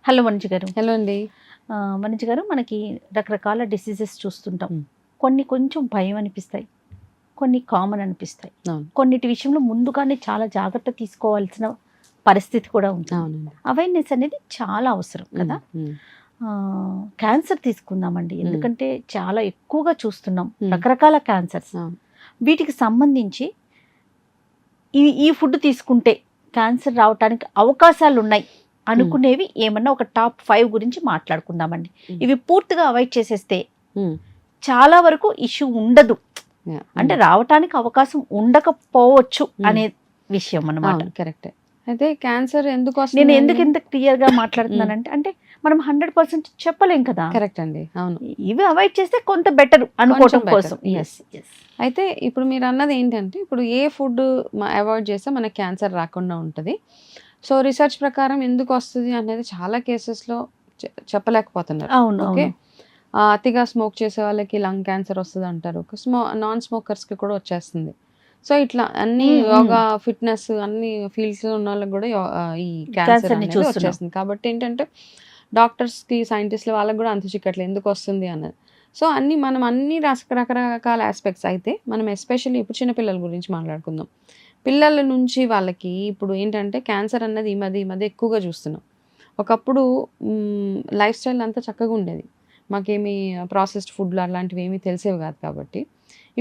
Hello మనిషి గారు. Hello అండి. మనిషి గారు, మనకి రకరకాల డిసీజెస్ చూస్తుంటాం. హ్మ్. కొన్ని కొంచెం భయం అనిపిస్తాయి, కొన్ని కామన్ అనిపిస్తాయి. అవును. కొన్నిటి విషయంలో ముందుగానే చాలా జాగ్రత్త తీసుకోవాల్సిన పరిస్థితి కూడా ఉంటుంది. అవునండి. అవేర్నెస్ అనేది చాలా అవసరం కదా. హ్మ్. క్యాన్సర్ తీసుకుందామండి, హ్మ్. ఎందుకంటే చాలా ఎక్కువగా చూస్తున్నాం హ్మ్. రకరకాల క్యాన్సర్స్. అవును. వీటికి సంబంధించి ఈ ఈ ఫుడ్ తీసుకుంటే క్యాన్సర్ రావడానికి అవకాశాలు ఉన్నాయి అనుకునేవి ఏమన్నా ఒక టాప్ 5 గురించి మాట్లాడుకుందామండి. ఇవి పూర్తిగా అవాయిడ్ చేసేస్తే హ్మ్. చాలా వరకు ఇష్యూ ఉండదు, యాహ్! అంటే రావటానికి అవకాశం ఉండకపోవచ్చు అనే విషయం అన్నమాట. అవును. కరెక్టే. అయితే క్యాన్సర్ ఎందుకు నేను వస్తుంది ఎందుకు అంటే ఇంత క్లియర్గా మాట్లాడుతున్నానంటే, అంటే మనం 100% చెప్పలేం కదా. కరెక్ట్ అండి. అవును. ఇవి అవాయిడ్ చేస్తే కొంత బెటర్ అనుకోవటం కొంచెం better. కోసం. Yes. అయితే ఇప్పుడు మీరు అన్నది ఏంటంటే ఇప్పుడు ఏ ఫుడ్ అవాయిడ్ చేస్తే మనకి క్యాన్సర్ రాకుండా ఉంటుంది. సో రీసెర్చ్ ప్రకారం ఎందుకు వస్తుంది అనేది చాలా కేసెస్లో చెప్పలేకపోతున్నారు. అవును, ఓకే. అవును. అతిగా స్మోక్ చేసే వాళ్ళకి లంగ్ క్యాన్సర్ వస్తుంది అంటారు. నాన్ స్మోకర్స్కి కూడా వచ్చేస్తుంది. సో ఇట్లా అన్ని యోగా ఫిట్నెస్ అన్ని ఫీల్డ్స్లో ఉన్న వాళ్ళకి కూడా ఈ క్యాన్సర్ అనేది వచ్చేస్తుంది. కాబట్టి ఏంటంటే డాక్టర్స్కి సైంటిస్టులు వాళ్ళకి కూడా అంతు చిక్కట్లేదు ఎందుకు వస్తుంది అన్నది. సో మనం అన్ని రకరకాల ఆస్పెక్ట్స్ అయితే మనం ఎస్పెషల్లీ ఇప్పుడు చిన్నపిల్లల గురించి మాట్లాడుకుందాం. పిల్లల నుంచి వాళ్ళకి ఇప్పుడు ఏంటంటే క్యాన్సర్ అన్నది ఈ మధ్య ఎక్కువగా చూస్తున్నాం. ఒకప్పుడు లైఫ్ స్టైల్ అంతా చక్కగా ఉండేది. మాకేమీ ప్రాసెస్డ్ ఫుడ్లు అలాంటివి ఏమీ తెలిసేవి కాదు కాబట్టి.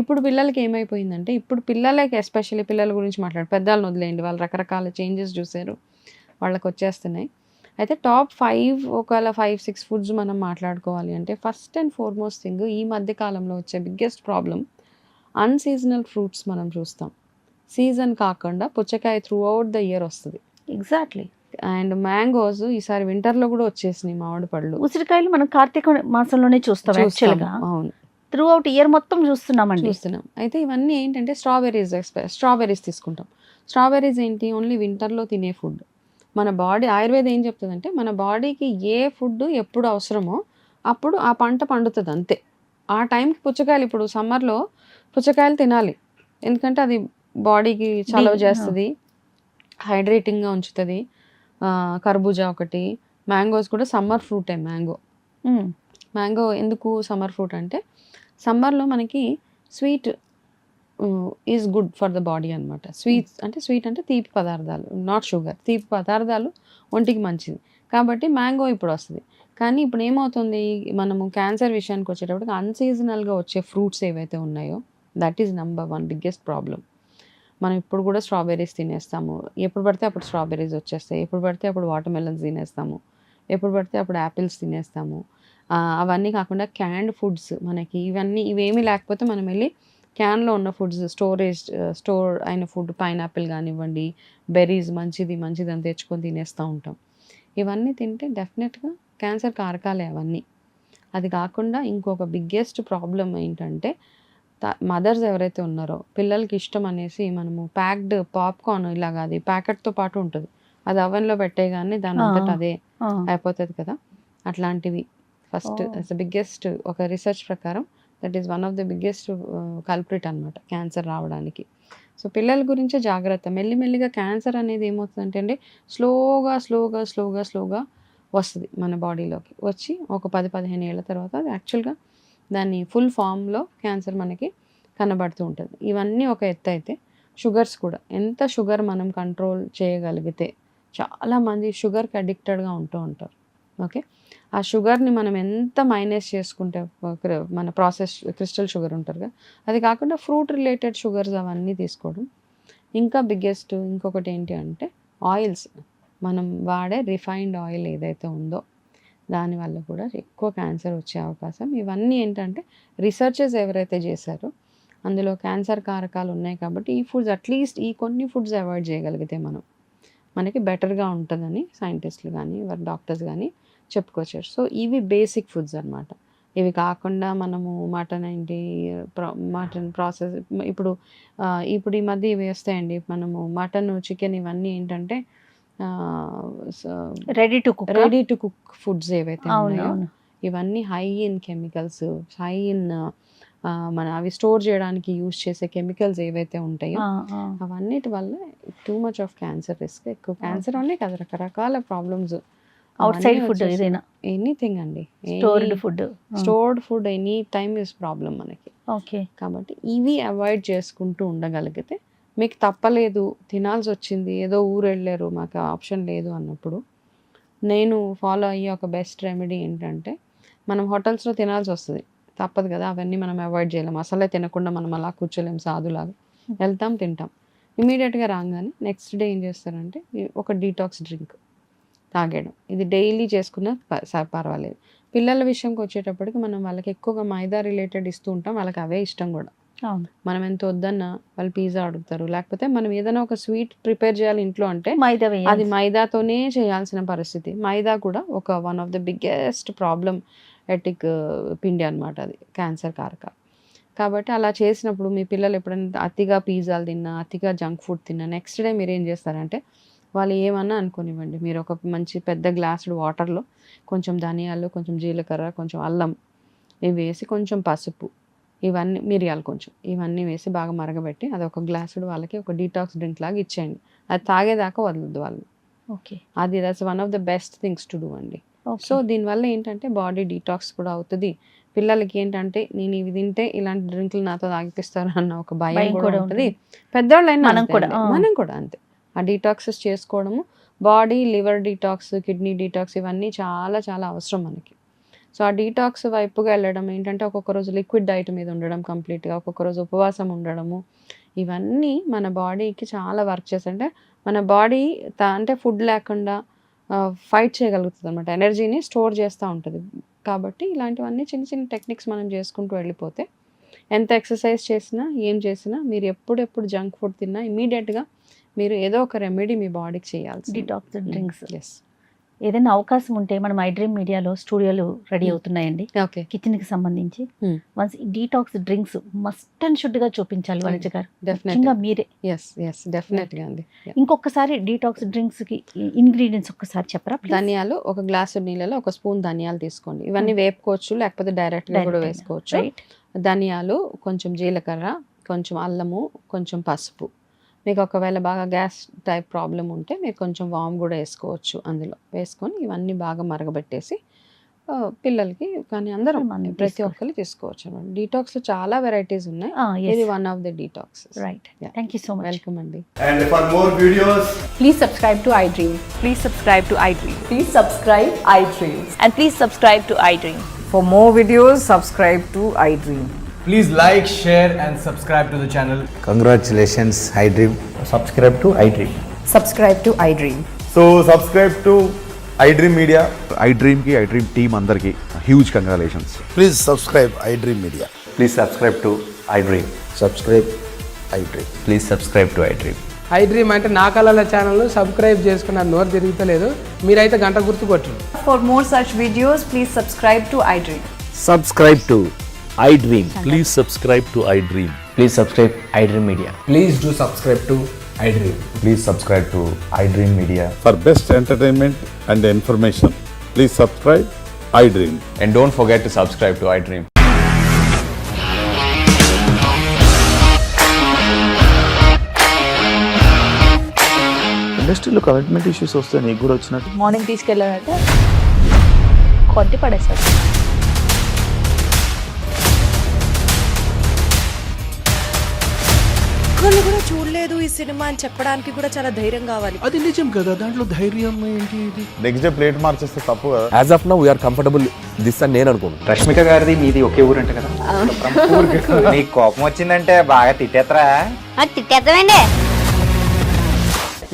ఇప్పుడు పిల్లలకి ఏమైపోయిందంటే ఇప్పుడు పిల్లలకి ఎస్పెషల్లీ పిల్లల గురించి పెద్దవాళ్ళని వదిలేయండి, వాళ్ళు రకరకాల చేంజెస్ చూసారు, వాళ్ళకి వచ్చేస్తున్నాయి. అయితే టాప్ 5 ఒకవేళ 5-6 ఫుడ్స్ మనం మాట్లాడుకోవాలి అంటే ఫస్ట్ అండ్ ఫార్మోస్ట్ థింగ్ ఈ మధ్య కాలంలో వచ్చే బిగ్గెస్ట్ ప్రాబ్లం అన్సీజనల్ ఫ్రూట్స్ మనం చూస్తాం. సీజన్ కాకుండా పుచ్చకాయ త్రూ అవుట్ ద ఇయర్ వస్తుంది. ఎగ్జాక్ట్లీ. అండ్ మ్యాంగోస్ ఈసారి వింటర్లో కూడా వచ్చేసినాయి, మామిడి పళ్ళు. ఉసిరికాయలు మనం కార్తీక మాసంలోనే చూస్తాం యాక్చువల్గా. అవును, త్రూ అవుట్ ఇయర్ మొత్తం చూస్తున్నాం. అయితే ఇవన్నీ ఏంటంటే స్ట్రాబెర్రీస్ తీసుకుంటాం. స్ట్రాబెర్రీస్ ఏంటి, ఓన్లీ వింటర్లో తినే ఫుడ్. మన బాడీ ఆయుర్వేదం ఏం చెప్తుందంటే మన బాడీకి ఏ ఫుడ్ ఎప్పుడు అవసరమో అప్పుడు ఆ పంట పండుతుంది అంతే. ఆ టైంకి పుచ్చకాయలు, ఇప్పుడు సమ్మర్లో పుచ్చకాయలు తినాలి, ఎందుకంటే అది బాడీకి చలవ చేస్తుంది, హైడ్రేటింగ్గా ఉంచుతుంది. కర్బూజా ఒకటి, మ్యాంగోస్ కూడా సమ్మర్ ఫ్రూటే. మ్యాంగో ఎందుకు సమ్మర్ ఫ్రూట్ అంటే సమ్మర్లో మనకి sweet is good for the body అనమాట. స్వీట్ అంటే తీపి పదార్థాలు, నాట్ షుగర్, తీపి పదార్థాలు ఒంటికి మంచిది కాబట్టి మ్యాంగో ఇప్పుడు వస్తుంది. కానీ ఇప్పుడు ఏమవుతుంది, మనము క్యాన్సర్ విషయానికి వచ్చేటప్పటికి అన్సీజనల్గా వచ్చే ఫ్రూట్స్ ఏవైతే ఉన్నాయో that is number 1 biggest problem. మనం ఇప్పుడు కూడా స్ట్రాబెర్రీస్ తినేస్తాము, ఎప్పుడు పడితే అప్పుడు స్ట్రాబెర్రీస్ వచ్చేస్తాయి, ఎప్పుడు పడితే అప్పుడు వాటర్ మెలన్స్ తినేస్తాము, ఎప్పుడు పడితే అప్పుడు యాపిల్స్ తినేస్తాము. అవన్నీ కాకుండా క్యాన్డ్ ఫుడ్స్, మనకి ఇవేమీ లేకపోతే మనం వెళ్ళి క్యాన్లో ఉన్న ఫుడ్స్, స్టోర్ అయిన ఫుడ్, పైనాపిల్ కానివ్వండి, బెర్రీస్ మంచిది అని తెచ్చుకొని తినేస్తూ ఉంటాం. ఇవన్నీ తింటే డెఫినెట్గా క్యాన్సర్ కారకాలే అవన్నీ. అది కాకుండా ఇంకొక బిగ్గెస్ట్ ప్రాబ్లం ఏంటంటే మదర్స్ ఎవరైతే ఉన్నారో పిల్లలకి ఇష్టం అనేసి మనము ప్యాక్డ్ పాప్కార్న్ ఇలాగా అది ప్యాకెట్తో పాటు ఉంటుంది, అది అవెన్లో పెట్టేగానే దాని అంతటా అదే అయిపోతుంది కదా. అట్లాంటివి ఫస్ట్ బిగ్గెస్ట్ ఒక రీసెర్చ్ ప్రకారం that is one of the biggest culprit అనమాట క్యాన్సర్ రావడానికి. సో పిల్లల గురించే జాగ్రత్త. మెల్లిమెల్లిగా క్యాన్సర్ అనేది ఏమవుతుందంటే అండి స్లోగా వస్తుంది మన బాడీలోకి, వచ్చి ఒక 10-15 ఏళ్ళ తర్వాత అది యాక్చువల్గా దాన్ని ఫుల్ ఫామ్లో క్యాన్సర్ మనకి కనబడుతూ ఉంటుంది. ఇవన్నీ ఒక ఎత్తు అయితే షుగర్స్ కూడా, ఎంత షుగర్ మనం కంట్రోల్ చేయగలిగితే, చాలామంది షుగర్కి అడిక్టెడ్గా ఉంటూ ఉంటారు. ఓకే, ఆ షుగర్ని మనం ఎంత మైనస్ చేసుకుంటే మన ప్రాసెస్ క్రిస్టల్ షుగర్ ఉంటారు కదా, అది కాకుండా ఫ్రూట్ రిలేటెడ్ షుగర్స్ అవన్నీ తీసుకోవడం. ఇంకా బిగ్గెస్ట్ ఇంకొకటి ఏంటి అంటే ఆయిల్స్, మనం వాడే రిఫైన్డ్ ఆయిల్ ఏదైతే ఉందో దానివల్ల కూడా ఎక్కువ క్యాన్సర్ వచ్చే అవకాశం. ఇవన్నీ ఏంటంటే రీసెర్చెస్ ఎవరైతే చేశారో అందులో క్యాన్సర్ కారకాలు ఉన్నాయి కాబట్టి ఈ ఫుడ్స్ అట్లీస్ట్ ఈ కొన్ని ఫుడ్స్ అవాయిడ్ చేయగలిగితే మనకి బెటర్గా ఉంటుందని సైంటిస్టులు కానీ డాక్టర్స్ కానీ చెప్పుకొచ్చారు. సో ఇవి బేసిక్ ఫుడ్స్ అనమాట. ఇవి కాకుండా మనము మటన్ ప్రాసెస్ ఇప్పుడు ఈ మధ్య ఇవి వస్తాయండి, మనము మటన్, చికెన్ ఇవన్నీ ఏంటంటే రెడీ టు కుక్ ఫుడ్స్ ఏవైతే ఉన్నాయో ఇవన్నీ high in chemicals, high in అవి స్టోర్ చేయడానికి యూజ్ చేసే కెమికల్స్ ఏవైతే ఉంటాయో అవన్నిటి వల్ల too much of cancer risk ఎక్కువ. క్యాన్సర్ అనే కదా, రకరకాల ప్రాబ్లమ్స్ అవుట్ సైడ్ ఫుడ్ ఏదైనా ఎనీథింగ్ అండి, stored food. Stored food any time is problem మనకి. ఓకే. కాబట్టి ఇవి అవాయిడ్ చేసుకుంటూ ఉండగలిగితే మీకు తప్పలేదు, తినాల్సి వచ్చింది, ఏదో ఊరు వెళ్ళారు, మాకు ఆప్షన్ లేదు అన్నప్పుడు నేను ఫాలో అయ్యే ఒక బెస్ట్ రెమెడీ ఏంటంటే, మనం హోటల్స్లో తినాల్సి వస్తుంది, తప్పదు కదా, అవన్నీ మనం అవాయిడ్ చేయలేము, అసలే తినకుండా మనం అలా కూర్చోలేము సాధులాగా, వెళ్తాం తింటాం. ఇమీడియట్గా రాగానే నెక్స్ట్ డే ఏం చేస్తారంటే ఒక డీటాక్స్ డ్రింక్ తాగేయడం. ఇది డైలీ చేసుకున్న పర్వాలేదు. పిల్లల విషయంకి వచ్చేటప్పటికి మనం వాళ్ళకి ఎక్కువగా మైదా రిలేటెడ్ ఇస్తూ ఉంటాం, వాళ్ళకి అవే ఇష్టం కూడా. అవును. మనం ఎంత వద్దన్నా వాళ్ళు పిజ్జా అడుగుతారు, లేకపోతే మనం ఏదైనా ఒక స్వీట్ ప్రిపేర్ చేయాలి ఇంట్లో అంటే మైదా అది మైదాతోనే చేయాల్సిన పరిస్థితి. మైదా కూడా ఒక one of the biggest problem ఎటిక్ పిండి అనమాట, అది క్యాన్సర్ కారక. కాబట్టి అలా చేసినప్పుడు మీ పిల్లలు ఎప్పుడైనా అతిగా పిజ్జాలు తిన్నా, అతిగా జంక్ ఫుడ్ తిన్నా, నెక్స్ట్ డే మీరు ఏం చేస్తారంటే, వాళ్ళు ఏమన్నా అనుకోనివ్వండి, మీరు ఒక మంచి పెద్ద గ్లాసుడు వాటర్లో కొంచెం ధనియాలు, కొంచెం జీలకర్ర, కొంచెం అల్లం ఇవి వేసి, కొంచెం పసుపు, ఇవన్నీ మిరియాలు కొంచెం, ఇవన్నీ వేసి బాగా మరగబెట్టి అది ఒక గ్లాసుడు వాళ్ళకి ఒక డీటాక్స్ డ్రింక్ లాగా ఇచ్చేయండి. అది తాగేదాకా వదలదు వాళ్ళు. ఓకే. అది that's one of the best things to do అండి. సో దీనివల్ల ఏంటంటే బాడీ డీటాక్స్ కూడా అవుతుంది. పిల్లలకి ఏంటంటే నేను ఇవి తింటే ఇలాంటి డ్రింకులు నాతో తాగిపిస్తారు అన్న ఒక భయం కూడా ఉంటుంది. పెద్దవాళ్ళైనా మనం కూడా అంతే. ఆ డీటాక్సెస్ చేసుకోవడము, body liver detox, kidney detox, ఇవన్నీ చాలా చాలా అవసరం మనకి. సో ఆ డీటాక్స్ వైపుగా వెళ్ళడం ఏంటంటే, ఒక్కొక్క రోజు లిక్విడ్ డైట్ మీద ఉండడం కంప్లీట్గా, ఒక్కొక్క రోజు ఉపవాసం ఉండడము, ఇవన్నీ మన బాడీకి చాలా వర్క్ చేస్తాయి. అంటే మన బాడీ అంటే ఫుడ్ లేకుండా ఫైట్ చేయగలుగుతుంది అనమాట, ఎనర్జీని స్టోర్ చేస్తూ ఉంటుంది. కాబట్టి ఇలాంటివన్నీ చిన్న చిన్న టెక్నిక్స్ మనం చేసుకుంటూ వెళ్ళిపోతే, ఎంత ఎక్సర్సైజ్ చేసినా ఏం చేసినా, మీరు ఎప్పుడెప్పుడు జంక్ ఫుడ్ తిన్నా ఇమీడియట్గా మీరు ఏదో ఒక రెమెడీ మీ బాడీకి చేయాల్సి. Detox drinks. ఎస్. ఏదైనా అవకాశం ఉంటే మనం ఐ డ్రీమ్ మీడియాలో స్టూడియోలు రెడీ అవుతున్నాయండి, ఓకే, కిచెన్ కి సంబంధించి. Once detox drinks must and should గా చూపించాలి వనిజ గారు, ముఖ్యంగా మీరే. డెఫినెట్గా అండి. ఇంకొకసారి డీటాక్స్ డ్రింక్స్ కి ఇంగ్రీడియంట్స్ ఒక్కసారి చెప్పరా? ధనియాలు, ఒక గ్లాసు నీళ్ళలో ఒక స్పూన్ ధనియాలు తీసుకోండి. ఇవన్నీ వేపుకోవచ్చు, లేకపోతే డైరెక్ట్ గా కూడా వేసుకోవచ్చు. ధనియాలు, కొంచెం జీలకర్ర, కొంచెం అల్లము, కొంచెం పసుపు. మీకు ఒకవేళ బాగా గ్యాస్ టైప్ ప్రాబ్లం ఉంటే మీరు కొంచెం వామ్ కూడా వేసుకోవచ్చు. అందులో వేసుకొని ఇవన్నీ బాగా మరగబెట్టేసి పిల్లలకి కానీ అందరం ప్రతి ఒక్కరు తీసుకోవచ్చు అనమాట. డీటాక్స్ లో చాలా వెరైటీస్ ఉన్నాయి, ఇది one of the detox. Right. Thank you so much. Welcome అండి. And for more videos, Please subscribe to iDream. Please subscribe to iDream. Please subscribe iDream. And please subscribe to iDream. For more videos, subscribe to iDream. please like, share and subscribe to the channel. Congratulations, iDream. Subscribe to iDream. Subscribe to iDream. So subscribe to iDream Media. iDream ki iDream team andarki huge congratulations. Please subscribe iDream Media. Please subscribe to iDream. Subscribe iDream. Please subscribe to iDream. iDream అంటే నా కళల channel subscribe చేసుకున్న నోరు తిరుగుతలేదు, మీరైతే గంట గుర్తు కొట్టండి. For more such videos, please subscribe to iDream. Subscribe to iDream. Please subscribe to iDream. Please subscribe iDream Media. Please do subscribe to iDream. Please subscribe to iDream Media. For best entertainment and information, please subscribe iDream. And don't forget to subscribe to iDream. ఇండస్ట్రీలో commitment issues వస్తే నీకు కూడా వచ్చినట్టు. Morning తీసుకెళ్ళాలంటే కొట్టి పడేస్తాడు. ఒక్కళ్ళు కూడా చూడలేదు ఈ సినిమా అని చెప్పడానికి కూడా చాలా ధైర్యం కావాలి. అది నిజం కదా, దాంట్లో ధైర్యం ఏంటి? ఇది నెక్స్ట్ డే ప్లేట్ మార్చేస్తే తప్పు కదా. As of now we're comfortable this అని నేను అనుకుంటున్నాను. రష్మిక గారిది మీది ఒకే ఊరు అంటే కదా. నీకు కోపం వచ్చిందంటే బాగా తిట్టేత్తరా? తిట్టేద్దామండి.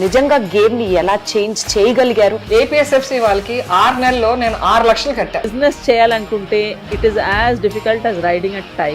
నిజంగా గేమ్ ని ఎలా చేంజ్ చేయగలిగారు? ఏపీఎస్ఎఫ్సి వాళ్ళకి 6 నెలల్లో నేను 6 లక్షలు కట్టా. బిజినెస్ చేయాలనుకుంటే it is as difficult as riding a tiger.